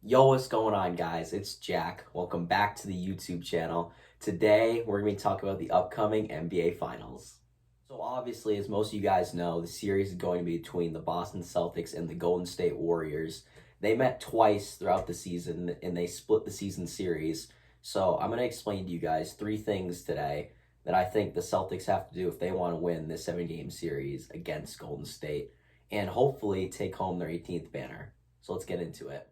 Yo, what's going on, guys? It's Jack. Welcome back to the YouTube channel. Today, we're going to be talking about the upcoming NBA Finals. So, obviously, as most of you guys know, the series is going to be between the Boston Celtics and the Golden State Warriors. They met twice throughout the season and they split the season series. So, I'm going to explain to you guys three things today that I think the Celtics have to do if they want to win this 7-game series against Golden State and hopefully take home their 18th banner. So, let's get into it.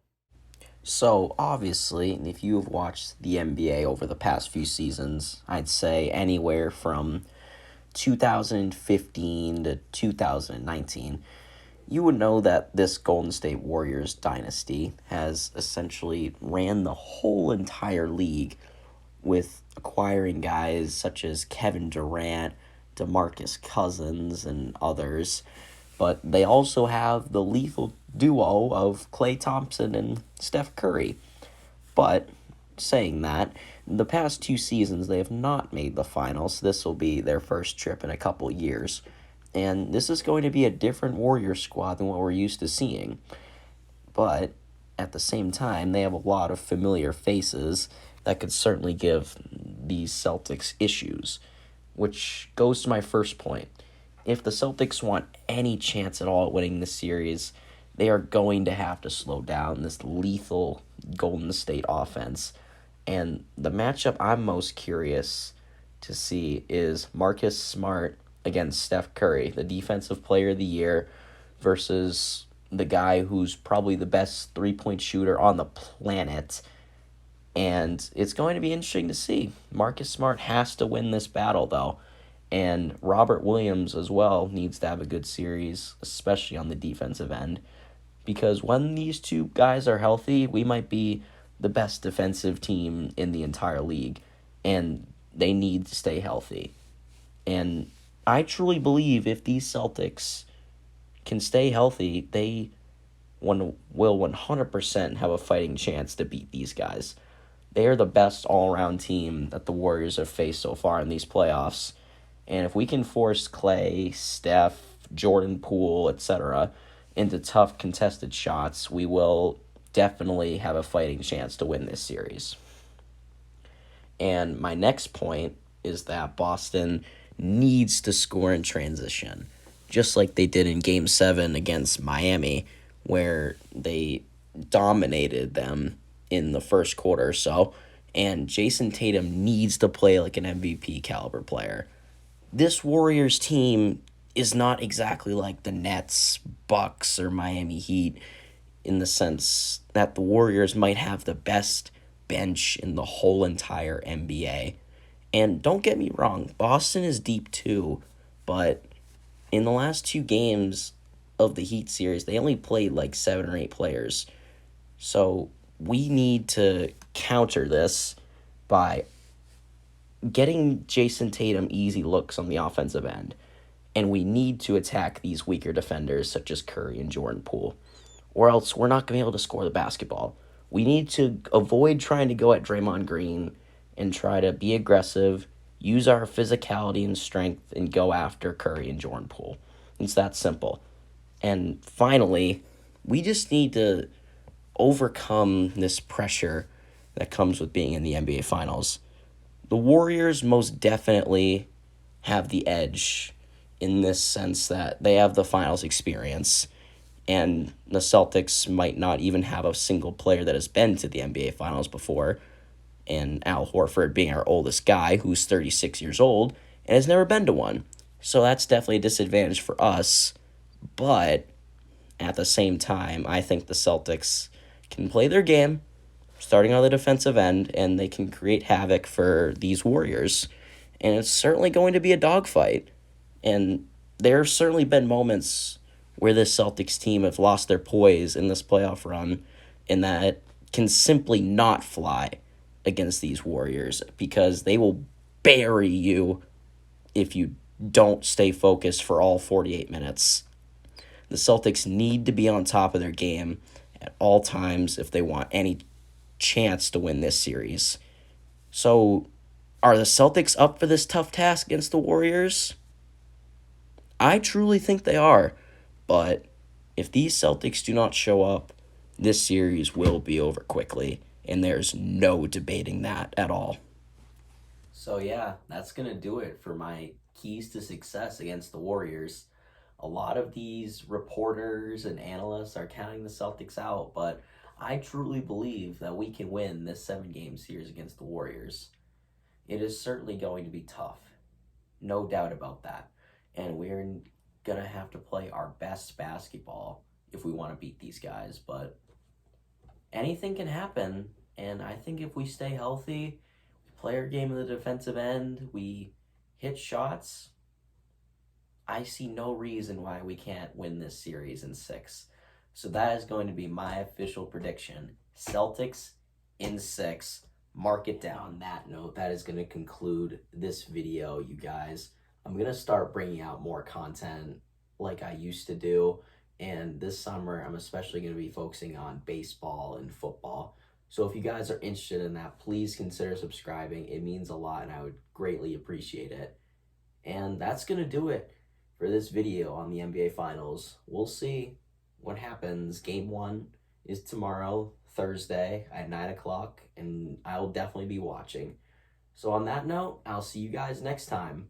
So, obviously, if you have watched the NBA over the past few seasons, I'd say anywhere from 2015 to 2019, you would know that this Golden State Warriors dynasty has essentially ran the whole entire league with acquiring guys such as Kevin Durant, DeMarcus Cousins, and others. But they also have the lethal duo of Klay Thompson and Steph Curry. But saying that, in the past two seasons they have not made the finals. This will be their first trip in a couple years. And this is going to be a different Warrior squad than what we're used to seeing. But at the same time, they have a lot of familiar faces that could certainly give these Celtics issues, which goes to my first point. If the Celtics want any chance at all at winning this series, they are going to have to slow down this lethal Golden State offense. And the matchup I'm most curious to see is Marcus Smart against Steph Curry, the defensive player of the year, versus the guy who's probably the best three-point shooter on the planet. And it's going to be interesting to see. Marcus Smart has to win this battle, though. And Robert Williams as well needs to have a good series, especially on the defensive end. Because when these two guys are healthy, we might be the best defensive team in the entire league. And they need to stay healthy. And I truly believe if these Celtics can stay healthy, they will 100% have a fighting chance to beat these guys. They are the best all-around team that the Warriors have faced so far in these playoffs. And if we can force Klay, Steph, Jordan Poole, etc., into tough contested shots, we will definitely have a fighting chance to win this series. And my next point is that Boston needs to score in transition, just like they did in Game 7 against Miami, where they dominated them in the first quarter or so. And Jason Tatum needs to play like an MVP caliber player. This Warriors team is not exactly like the Nets, Bucks, or Miami Heat in the sense that the Warriors might have the best bench in the whole entire NBA. And don't get me wrong, Boston is deep too, but in the last two games of the Heat series, they only played like 7 or 8 players. So we need to counter this by getting Jason Tatum easy looks on the offensive end. And we need to attack these weaker defenders such as Curry and Jordan Poole, or else we're not going to be able to score the basketball. We need to avoid trying to go at Draymond Green and try to be aggressive, use our physicality and strength, and go after Curry and Jordan Poole. It's that simple. And finally, we just need to overcome this pressure that comes with being in the NBA Finals. The Warriors most definitely have the edge in this sense that they have the finals experience, and the Celtics might not even have a single player that has been to the NBA Finals before, and Al Horford being our oldest guy, who's 36 years old, and has never been to one. So that's definitely a disadvantage for us, but at the same time, I think the Celtics can play their game, starting on the defensive end, and they can create havoc for these Warriors. And it's certainly going to be a dogfight. And there have certainly been moments where this Celtics team have lost their poise in this playoff run, and that can simply not fly against these Warriors because they will bury you if you don't stay focused for all 48 minutes. The Celtics need to be on top of their game at all times if they want any chance to win this series. So, are the Celtics up for this tough task against the Warriors? I truly think they are. But if these Celtics do not show up, this series will be over quickly, and there's no debating that at all. So yeah, that's going to do it for my keys to success against the Warriors. A lot of these reporters and analysts are counting the Celtics out, but I truly believe that we can win this 7-game series against the Warriors. It is certainly going to be tough, no doubt about that. And we're going to have to play our best basketball if we want to beat these guys, but anything can happen. And I think if we stay healthy, we play our game in the defensive end, we hit shots, I see no reason why we can't win this series in 6. So that is going to be my official prediction. Celtics in 6. Mark it down. On that note, that is going to conclude this video, you guys. I'm going to start bringing out more content like I used to do. And this summer, I'm especially going to be focusing on baseball and football. So if you guys are interested in that, please consider subscribing. It means a lot, and I would greatly appreciate it. And that's going to do it for this video on the NBA Finals. We'll see what happens. Game 1 is tomorrow, Thursday at 9 o'clock, and I'll definitely be watching. So on that note, I'll see you guys next time.